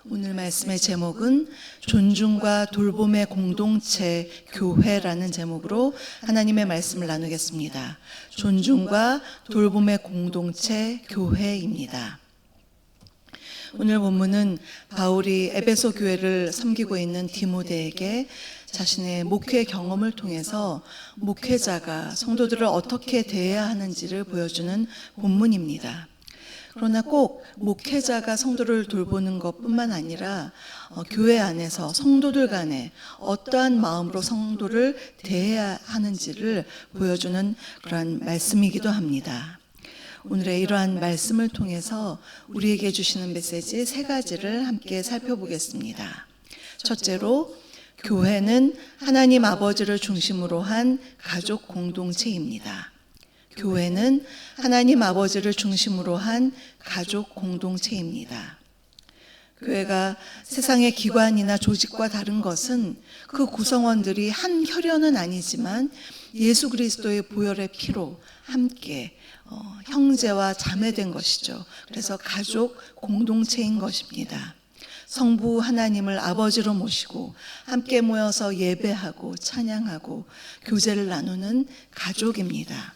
오늘 말씀의 제목은 존중과 돌봄의 공동체 교회라는 제목으로 하나님의 말씀을 나누겠습니다. 존중과 돌봄의 공동체 교회입니다. 오늘 본문은 바울이 에베소 교회를 섬기고 있는 디모데에게 자신의 목회 경험을 통해서 목회자가 성도들을 어떻게 대해야 하는지를 보여주는 본문입니다. 그러나 꼭 목회자가 성도를 돌보는 것뿐만 아니라 교회 안에서 성도들 간에 어떠한 마음으로 성도를 대해야 하는지를 보여주는 그러한 말씀이기도 합니다. 오늘의 이러한 말씀을 통해서 우리에게 주시는 메시지 세 가지를 함께 살펴보겠습니다. 첫째로, 교회는 하나님 아버지를 중심으로 한 가족 공동체입니다. 교회는 하나님 아버지를 중심으로 한 가족 공동체입니다. 교회가 세상의 기관이나 조직과 다른 것은 그 구성원들이 한 혈연은 아니지만 예수 그리스도의 보혈의 피로 함께 형제와 자매된 것이죠. 그래서 가족 공동체인 것입니다. 성부 하나님을 아버지로 모시고 함께 모여서 예배하고 찬양하고 교제를 나누는 가족입니다.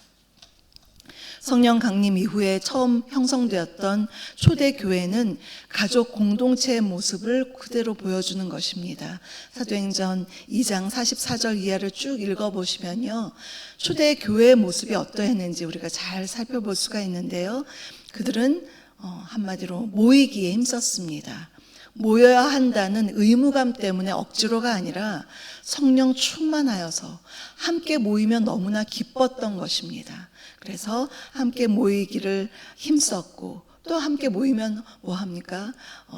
성령 강림 이후에 처음 형성되었던 초대교회는 가족 공동체의 모습을 그대로 보여주는 것입니다. 사도행전 2장 44절 이하를 쭉 읽어보시면요, 초대교회의 모습이 어떠했는지 우리가 잘 살펴볼 수가 있는데요, 그들은 한마디로 모이기에 힘썼습니다. 모여야 한다는 의무감 때문에 억지로가 아니라 성령 충만하여서 함께 모이면 너무나 기뻤던 것입니다. 그래서 함께 모이기를 힘썼고, 또 함께 모이면 뭐합니까?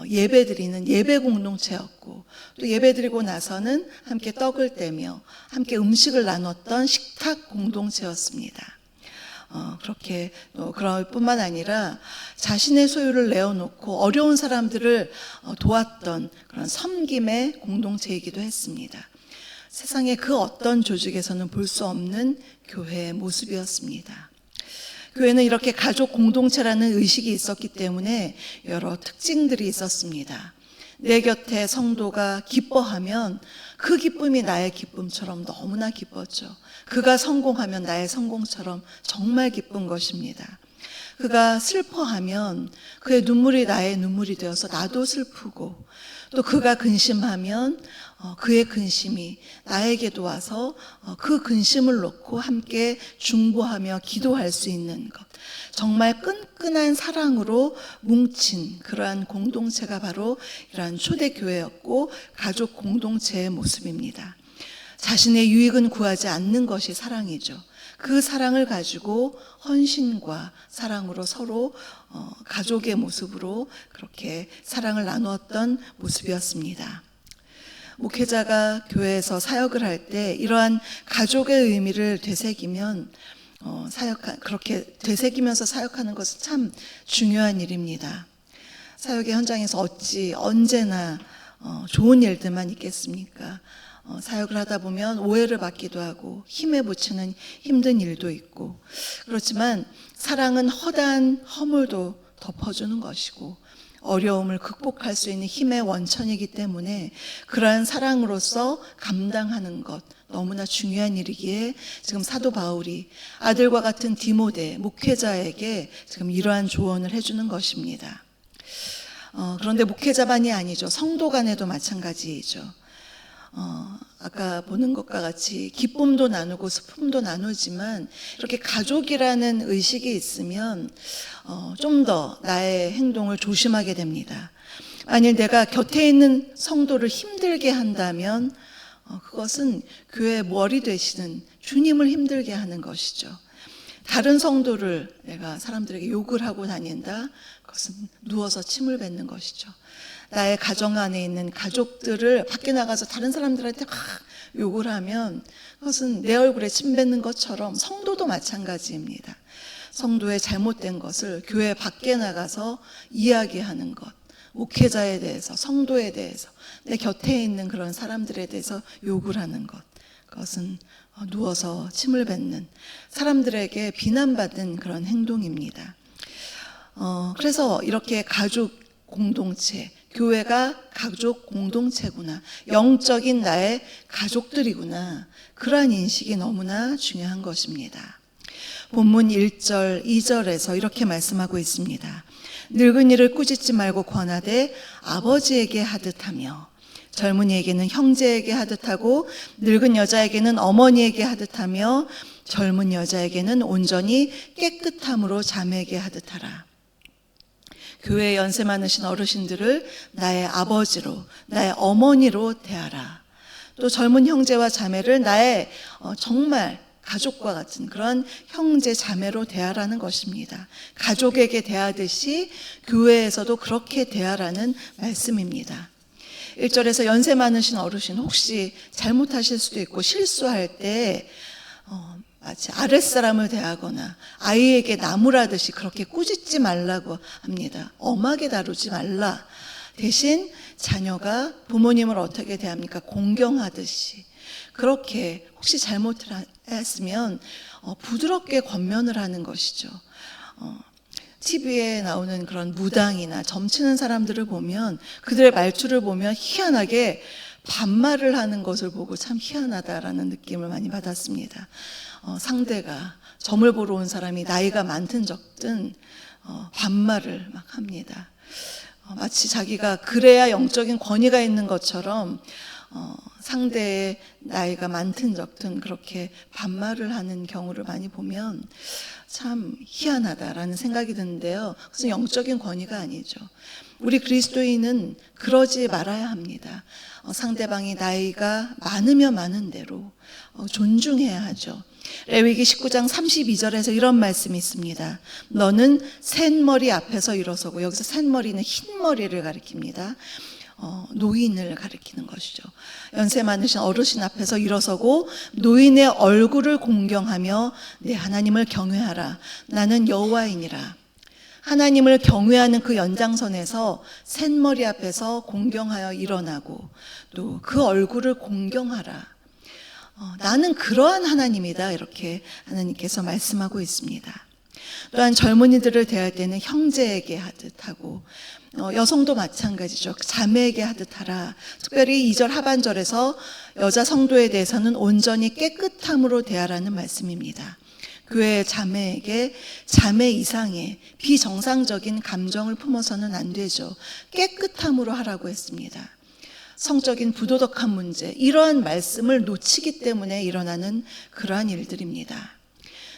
예배드리는 예배 공동체였고, 또 예배드리고 나서는 함께 떡을 떼며 함께 음식을 나눴던 식탁 공동체였습니다. 그렇게 그럴 뿐만 아니라 자신의 소유를 내어놓고 어려운 사람들을 도왔던 그런 섬김의 공동체이기도 했습니다. 세상의 그 어떤 조직에서는 볼 수 없는 교회의 모습이었습니다. 교회는 이렇게 가족 공동체라는 의식이 있었기 때문에 여러 특징들이 있었습니다. 내 곁에 성도가 기뻐하면 그 기쁨이 나의 기쁨처럼 너무나 기뻤죠. 그가 성공하면 나의 성공처럼 정말 기쁜 것입니다. 그가 슬퍼하면 그의 눈물이 나의 눈물이 되어서 나도 슬프고, 또 그가 근심하면 그의 근심이 나에게도 와서 그 근심을 놓고 함께 중보하며 기도할 수 있는 것, 정말 끈끈한 사랑으로 뭉친 그러한 공동체가 바로 이러한 초대교회였고 가족 공동체의 모습입니다. 자신의 유익은 구하지 않는 것이 사랑이죠. 그 사랑을 가지고 헌신과 사랑으로 서로 가족의 모습으로 그렇게 사랑을 나누었던 모습이었습니다. 목회자가 교회에서 사역을 할 때 이러한 가족의 의미를 되새기면 그렇게 되새기면서 사역하는 것은 참 중요한 일입니다. 사역의 현장에서 어찌 언제나 좋은 일들만 있겠습니까? 사역을 하다 보면 오해를 받기도 하고 힘에 부치는 힘든 일도 있고, 그렇지만 사랑은 허다한 허물도 덮어주는 것이고 어려움을 극복할 수 있는 힘의 원천이기 때문에 그러한 사랑으로서 감당하는 것 너무나 중요한 일이기에 지금 사도 바울이 아들과 같은 디모데 목회자에게 지금 이러한 조언을 해주는 것입니다. 그런데 목회자만이 아니죠. 성도 간에도 마찬가지이죠. 아까 보는 것과 같이 기쁨도 나누고 슬픔도 나누지만 이렇게 가족이라는 의식이 있으면 좀 더 나의 행동을 조심하게 됩니다. 만일 내가 곁에 있는 성도를 힘들게 한다면 그것은 교회의 머리 되시는 주님을 힘들게 하는 것이죠. 다른 성도를 내가 사람들에게 욕을 하고 다닌다? 그것은 누워서 침을 뱉는 것이죠. 나의 가정 안에 있는 가족들을 밖에 나가서 다른 사람들한테 막 욕을 하면 그것은 내 얼굴에 침 뱉는 것처럼 성도도 마찬가지입니다. 성도의 잘못된 것을 교회 밖에 나가서 이야기하는 것, 목회자에 대해서, 성도에 대해서, 내 곁에 있는 그런 사람들에 대해서 욕을 하는 것, 그것은 누워서 침을 뱉는, 사람들에게 비난받은 그런 행동입니다. 그래서 이렇게 가족 공동체, 교회가 가족 공동체구나, 영적인 나의 가족들이구나, 그러한 인식이 너무나 중요한 것입니다. 본문 1절, 2절에서 이렇게 말씀하고 있습니다. 늙은이를 꾸짖지 말고 권하되 아버지에게 하듯하며, 젊은이에게는 형제에게 하듯하고 늙은 여자에게는 어머니에게 하듯하며 젊은 여자에게는 온전히 깨끗함으로 자매에게 하듯하라. 교회에 연세 많으신 어르신들을 나의 아버지로, 나의 어머니로 대하라. 또 젊은 형제와 자매를 나의 정말 가족과 같은 그런 형제 자매로 대하라는 것입니다. 가족에게 대하듯이 교회에서도 그렇게 대하라는 말씀입니다. 1절에서 연세 많으신 어르신, 혹시 잘못하실 수도 있고 실수할 때 마치 아랫사람을 대하거나 아이에게 나무라듯이 그렇게 꾸짖지 말라고 합니다. 엄하게 다루지 말라. 대신 자녀가 부모님을 어떻게 대합니까? 공경하듯이. 그렇게 혹시 잘못했으면 부드럽게 권면을 하는 것이죠. TV에 나오는 그런 무당이나 점치는 사람들을 보면, 그들의 말투를 보면 희한하게 반말을 하는 것을 보고 참 희한하다라는 느낌을 많이 받았습니다. 상대가, 점을 보러 온 사람이 나이가 많든 적든 반말을 막 합니다. 마치 자기가 그래야 영적인 권위가 있는 것처럼 상대의 나이가 많든 적든 그렇게 반말을 하는 경우를 많이 보면 참 희한하다라는 생각이 드는데요. 그것은 영적인 권위가 아니죠. 우리 그리스도인은 그러지 말아야 합니다. 상대방이 나이가 많으면 많은 대로 존중해야 하죠. 레위기 19장 32절에서 이런 말씀이 있습니다. 너는 샌머리 앞에서 일어서고, 여기서 샌머리는 흰머리를 가리킵니다. 노인을 가리키는 것이죠. 연세 많으신 어르신 앞에서 일어서고 노인의 얼굴을 공경하며 내 하나님을 경외하라. 나는 여호와이니라. 하나님을 경외하는 그 연장선에서 샌머리 앞에서 공경하여 일어나고 또 그 얼굴을 공경하라. 나는 그러한 하나님이다, 이렇게 하나님께서 말씀하고 있습니다. 또한 젊은이들을 대할 때는 형제에게 하듯 하고, 여성도 마찬가지죠. 자매에게 하듯 하라. 특별히 2절 하반절에서 여자 성도에 대해서는 온전히 깨끗함으로 대하라는 말씀입니다. 교회의 자매에게 자매 이상의 비정상적인 감정을 품어서는 안 되죠. 깨끗함으로 하라고 했습니다. 성적인 부도덕한 문제, 이러한 말씀을 놓치기 때문에 일어나는 그러한 일들입니다.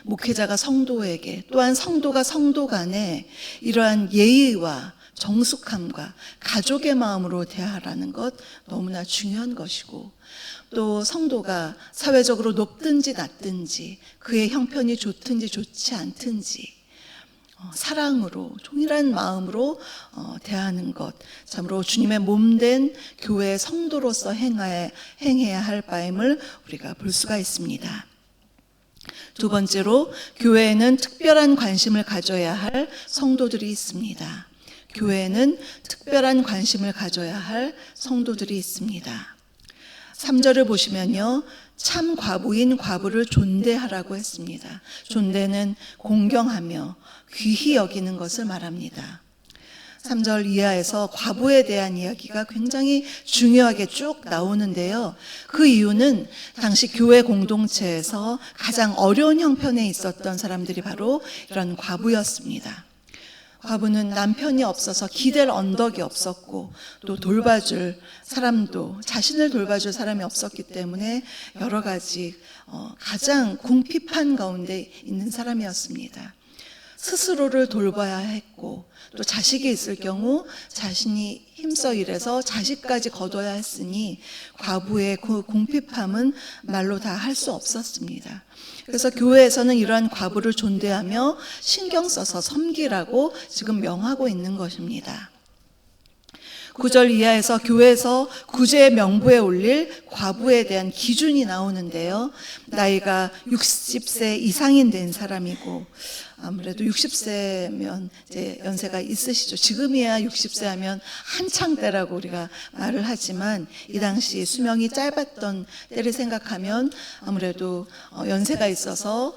목회자가 성도에게, 또한 성도가 성도 간에 이러한 예의와 정숙함과 가족의 마음으로 대하라는 것 너무나 중요한 것이고, 또 성도가 사회적으로 높든지 낮든지, 그의 형편이 좋든지 좋지 않든지 사랑으로, 동일한 마음으로 대하는 것, 참으로 주님의 몸된 교회의 성도로서 행해야 할 바임을 우리가 볼 수가 있습니다. 두 번째로, 교회에는 특별한 관심을 가져야 할 성도들이 있습니다. 교회에는 특별한 관심을 가져야 할 성도들이 있습니다. 3절을 보시면요, 참 과부인 과부를 존대하라고 했습니다. 존대는 공경하며 귀히 여기는 것을 말합니다. 3절 이하에서 과부에 대한 이야기가 굉장히 중요하게 쭉 나오는데요. 그 이유는 당시 교회 공동체에서 가장 어려운 형편에 있었던 사람들이 바로 이런 과부였습니다. 과부는 남편이 없어서 기댈 언덕이 없었고, 또 돌봐줄 사람도, 자신을 돌봐줄 사람이 없었기 때문에 여러 가지 가장 궁핍한 가운데 있는 사람이었습니다. 스스로를 돌봐야 했고, 또 자식이 있을 경우 자신이 힘써 일해서 자식까지 거둬야 했으니 과부의 그 궁핍함은 말로 다 할 수 없었습니다. 그래서 교회에서는 이러한 과부를 존대하며 신경 써서 섬기라고 지금 명하고 있는 것입니다. 9절 이하에서 교회에서 구제 명부에 올릴 과부에 대한 기준이 나오는데요. 나이가 60세 이상인 된 사람이고, 아무래도 60세면 이제 연세가 있으시죠. 지금이야 60세 하면 한창 때라고 우리가 말을 하지만, 이 당시 수명이 짧았던 때를 생각하면 아무래도 연세가 있어서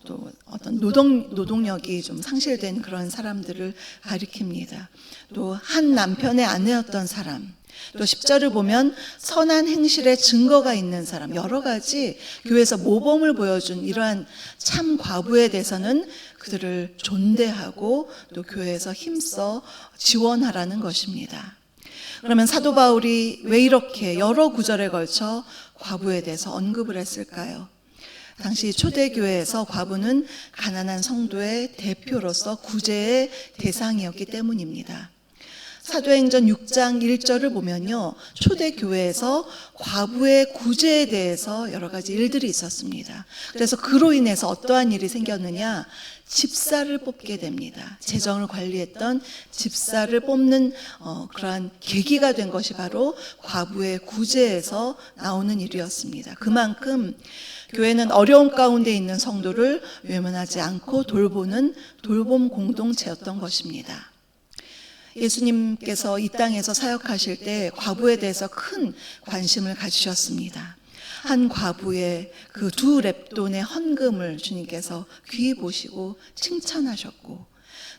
또 어떤 노동력이 좀 상실된 그런 사람들을 가리킵니다. 또 한 남편의 아내였던 사람, 또 10절을 보면 선한 행실의 증거가 있는 사람, 여러 가지 교회에서 모범을 보여준 이러한 참 과부에 대해서는 그들을 존대하고 또 교회에서 힘써 지원하라는 것입니다. 그러면 사도 바울이 왜 이렇게 여러 구절에 걸쳐 과부에 대해서 언급을 했을까요? 당시 초대교회에서 과부는 가난한 성도의 대표로서 구제의 대상이었기 때문입니다. 사도행전 6장 1절을 보면요, 초대교회에서 과부의 구제에 대해서 여러 가지 일들이 있었습니다. 그래서 그로 인해서 어떠한 일이 생겼느냐, 집사를 뽑게 됩니다. 재정을 관리했던 집사를 뽑는 그러한 계기가 된 것이 바로 과부의 구제에서 나오는 일이었습니다. 그만큼 교회는 어려움 가운데 있는 성도를 외면하지 않고 돌보는 돌봄 공동체였던 것입니다. 예수님께서 이 땅에서 사역하실 때 과부에 대해서 큰 관심을 가지셨습니다. 한 과부의 그 2렙돈의 헌금을 주님께서 귀히 보시고 칭찬하셨고,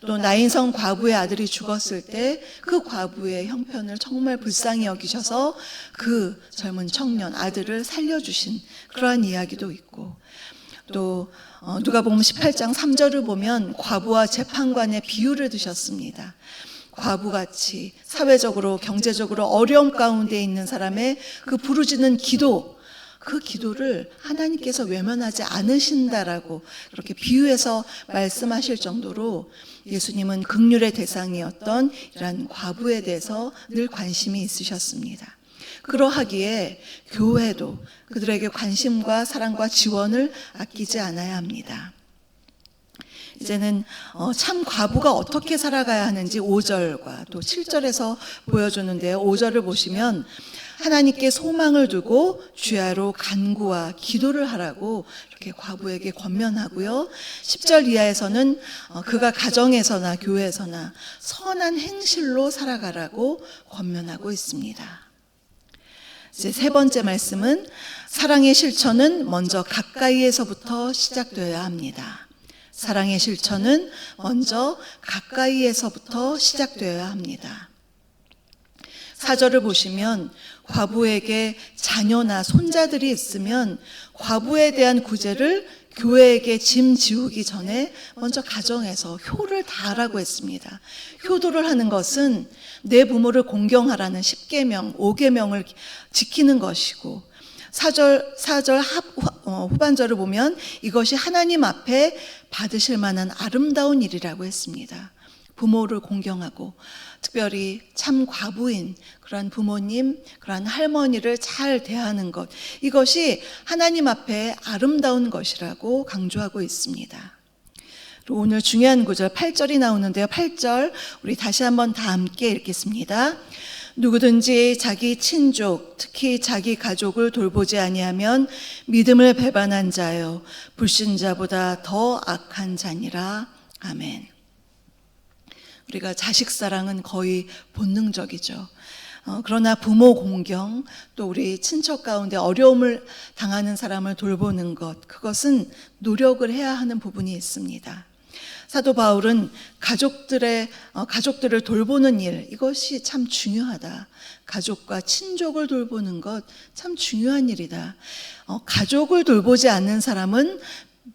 또 나인성 과부의 아들이 죽었을 때 그 과부의 형편을 정말 불쌍히 여기셔서 그 젊은 청년 아들을 살려주신 그러한 이야기도 있고, 또 누가복음 18장 3절을 보면 과부와 재판관의 비유를 드셨습니다. 과부같이 사회적으로 경제적으로 어려움 가운데 있는 사람의 그 부르짖는 기도, 그 기도를 하나님께서 외면하지 않으신다라고 그렇게 비유해서 말씀하실 정도로 예수님은 긍휼의 대상이었던 이러한 과부에 대해서 늘 관심이 있으셨습니다. 그러하기에 교회도 그들에게 관심과 사랑과 지원을 아끼지 않아야 합니다. 이제는 참 과부가 어떻게 살아가야 하는지 5절과 또 7절에서 보여주는데요. 5절을 보시면 하나님께 소망을 두고 주야로 간구와 기도를 하라고 이렇게 과부에게 권면하고요. 10절 이하에서는 그가 가정에서나 교회에서나 선한 행실로 살아가라고 권면하고 있습니다. 이제 세 번째 말씀은 사랑의 실천은 먼저 가까이에서부터 시작되어야 합니다. 사랑의 실천은 먼저 가까이에서부터 시작되어야 합니다. 4절을 보시면 과부에게 자녀나 손자들이 있으면 과부에 대한 구제를 교회에게 짐 지우기 전에 먼저 가정에서 효를 다하라고 했습니다. 효도를 하는 것은 내 부모를 공경하라는 10계명, 5계명을 지키는 것이고, 4절 후반절을 보면 이것이 하나님 앞에 받으실 만한 아름다운 일이라고 했습니다. 부모를 공경하고 특별히 참 과부인 그러한 부모님, 그러한 할머니를 잘 대하는 것, 이것이 하나님 앞에 아름다운 것이라고 강조하고 있습니다. 오늘 중요한 구절 8절이 나오는데요. 8절 우리 다시 한번 다 함께 읽겠습니다. 누구든지 자기 친족, 특히 자기 가족을 돌보지 아니하면 믿음을 배반한 자요 불신자보다 더 악한 자니라. 아멘. 우리가 자식 사랑은 거의 본능적이죠. 그러나 부모 공경, 또 우리 친척 가운데 어려움을 당하는 사람을 돌보는 것, 그것은 노력을 해야 하는 부분이 있습니다. 사도 바울은 가족들을 돌보는 일, 이것이 참 중요하다. 가족과 친족을 돌보는 것 참 중요한 일이다. 가족을 돌보지 않는 사람은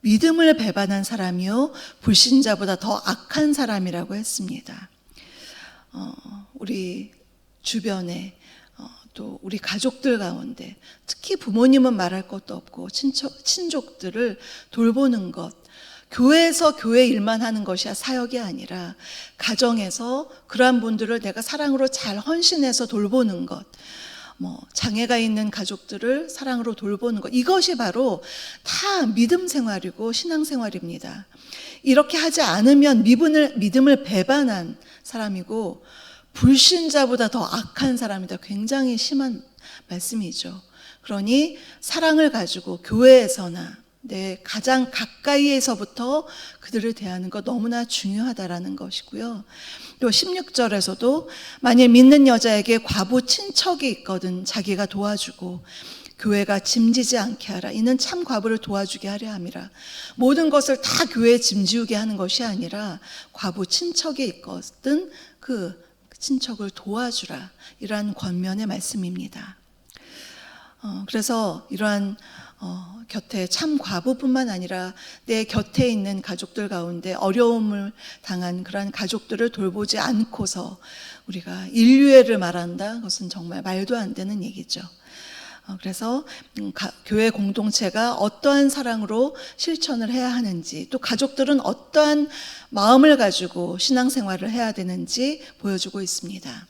믿음을 배반한 사람이요 불신자보다 더 악한 사람이라고 했습니다. 우리 주변에 또 우리 가족들 가운데 특히 부모님은 말할 것도 없고 친족들을 돌보는 것, 교회에서 교회 일만 하는 것이 사역이 아니라 가정에서 그러한 분들을 내가 사랑으로 잘 헌신해서 돌보는 것, 장애가 있는 가족들을 사랑으로 돌보는 것, 이것이 바로 다 믿음 생활이고 신앙 생활입니다. 이렇게 하지 않으면 믿음을 배반한 사람이고 불신자보다 더 악한 사람이다. 굉장히 심한 말씀이죠. 그러니 사랑을 가지고 교회에서나 내 가장 가까이에서부터 그들을 대하는 것 너무나 중요하다라는 것이고요. 또 16절에서도 만일 믿는 여자에게 과부 친척이 있거든 자기가 도와주고 교회가 짐지지 않게 하라. 이는 참 과부를 도와주게 하려 함이라. 모든 것을 다 교회에 짐지우게 하는 것이 아니라 과부 친척이 있거든 그 친척을 도와주라. 이러한 권면의 말씀입니다. 그래서 이러한 곁에 참 과부뿐만 아니라 내 곁에 있는 가족들 가운데 어려움을 당한 그러한 가족들을 돌보지 않고서 우리가 인류애를 말한다? 그것은 정말 말도 안 되는 얘기죠. 그래서 교회 공동체가 어떠한 사랑으로 실천을 해야 하는지, 또 가족들은 어떠한 마음을 가지고 신앙생활을 해야 되는지 보여주고 있습니다.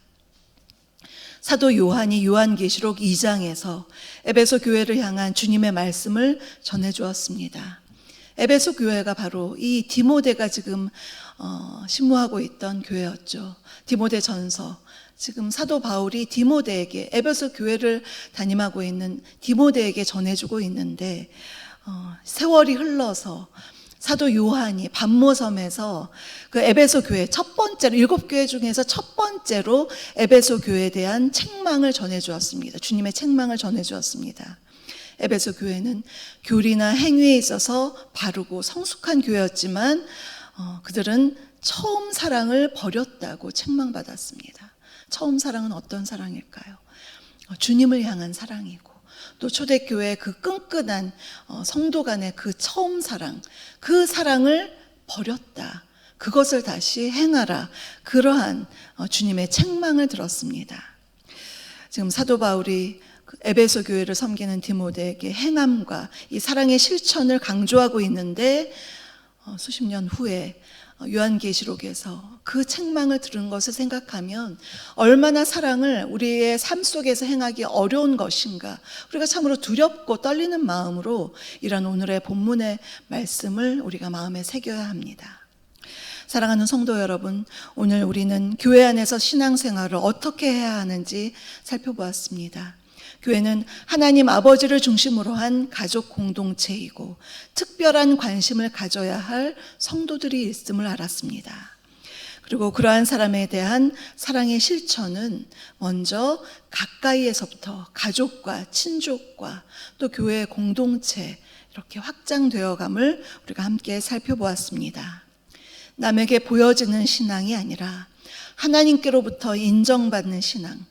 사도 요한이 요한계시록 2장에서 에베소 교회를 향한 주님의 말씀을 전해주었습니다. 에베소 교회가 바로 이 디모데가 지금 신무하고 있던 교회였죠. 디모데 전서, 지금 사도 바울이 디모데에게, 에베소 교회를 담임하고 있는 디모데에게 전해주고 있는데, 세월이 흘러서 사도 요한이 반모섬에서 그 에베소 교회 첫 번째로, 7교회 중에서 첫 번째로 에베소 교회에 대한 책망을 전해주었습니다. 주님의 책망을 전해주었습니다. 에베소 교회는 교리나 행위에 있어서 바르고 성숙한 교회였지만 그들은 처음 사랑을 버렸다고 책망받았습니다. 처음 사랑은 어떤 사랑일까요? 주님을 향한 사랑이고, 또 초대교회의 그 끈끈한 성도 간의 그 처음 사랑, 그 사랑을 버렸다. 그것을 다시 행하라. 그러한 주님의 책망을 들었습니다. 지금 사도 바울이 에베소 교회를 섬기는 디모데에게 행함과 이 사랑의 실천을 강조하고 있는데, 수십 년 후에 요한계시록에서 그 책망을 들은 것을 생각하면 얼마나 사랑을 우리의 삶 속에서 행하기 어려운 것인가, 우리가 참으로 두렵고 떨리는 마음으로 이런 오늘의 본문의 말씀을 우리가 마음에 새겨야 합니다. 사랑하는 성도 여러분, 오늘 우리는 교회 안에서 신앙생활을 어떻게 해야 하는지 살펴보았습니다. 교회는 하나님 아버지를 중심으로 한 가족 공동체이고 특별한 관심을 가져야 할 성도들이 있음을 알았습니다. 그리고 그러한 사람에 대한 사랑의 실천은 먼저 가까이에서부터 가족과 친족과 또 교회 공동체 이렇게 확장되어감을 우리가 함께 살펴보았습니다. 남에게 보여지는 신앙이 아니라 하나님께로부터 인정받는 신앙,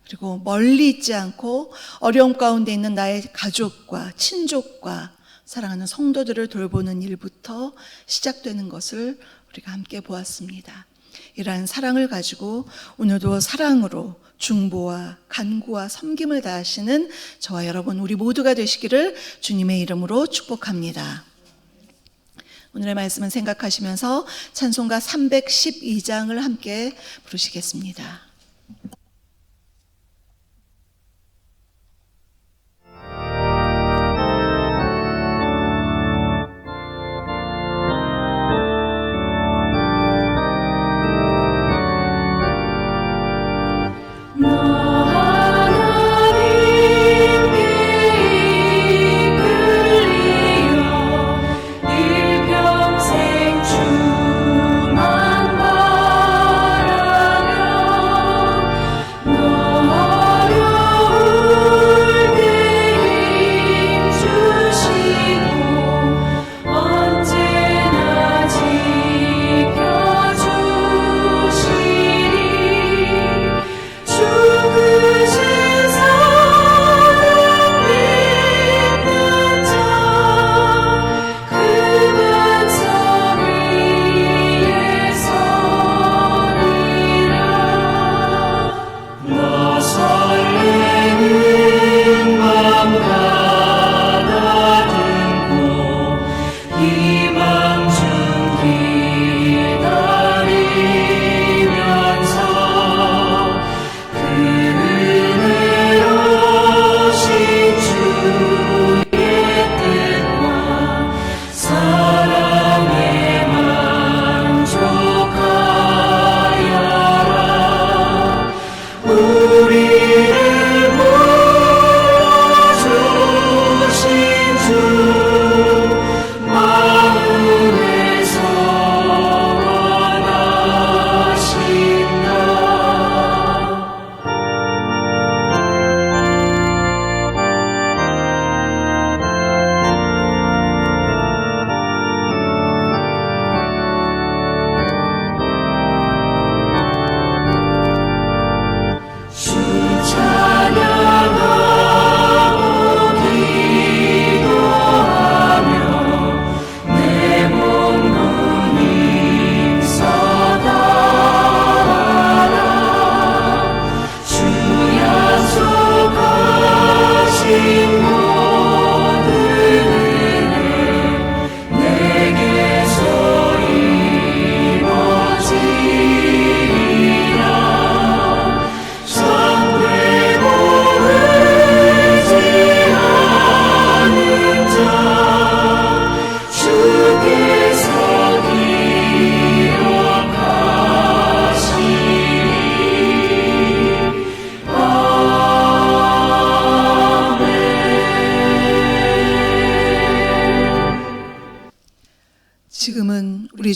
그리고 멀리 있지 않고 어려움 가운데 있는 나의 가족과 친족과 사랑하는 성도들을 돌보는 일부터 시작되는 것을 우리가 함께 보았습니다. 이러한 사랑을 가지고 오늘도 사랑으로 중보와 간구와 섬김을 다하시는 저와 여러분 우리 모두가 되시기를 주님의 이름으로 축복합니다. 오늘의 말씀은 생각하시면서 찬송가 312장을 함께 부르시겠습니다.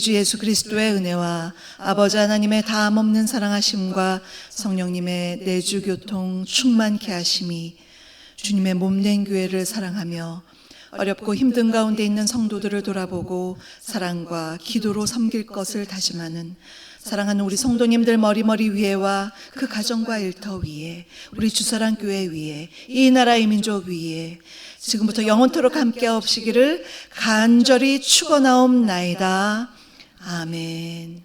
우리 주 예수 그리스도의 은혜와 아버지 하나님의 다함없는 사랑하심과 성령님의 내주 교통 충만케 하심이 주님의 몸된 교회를 사랑하며 어렵고 힘든 가운데 있는 성도들을 돌아보고 사랑과 기도로 섬길 것을 다짐하는 사랑하는 우리 성도님들 머리머리 위에와 그 가정과 일터 위에 우리 주사랑 교회 위에 이 나라의 민족 위에 지금부터 영원토록 함께 하옵시기를 간절히 축원하옵나이다. 아멘.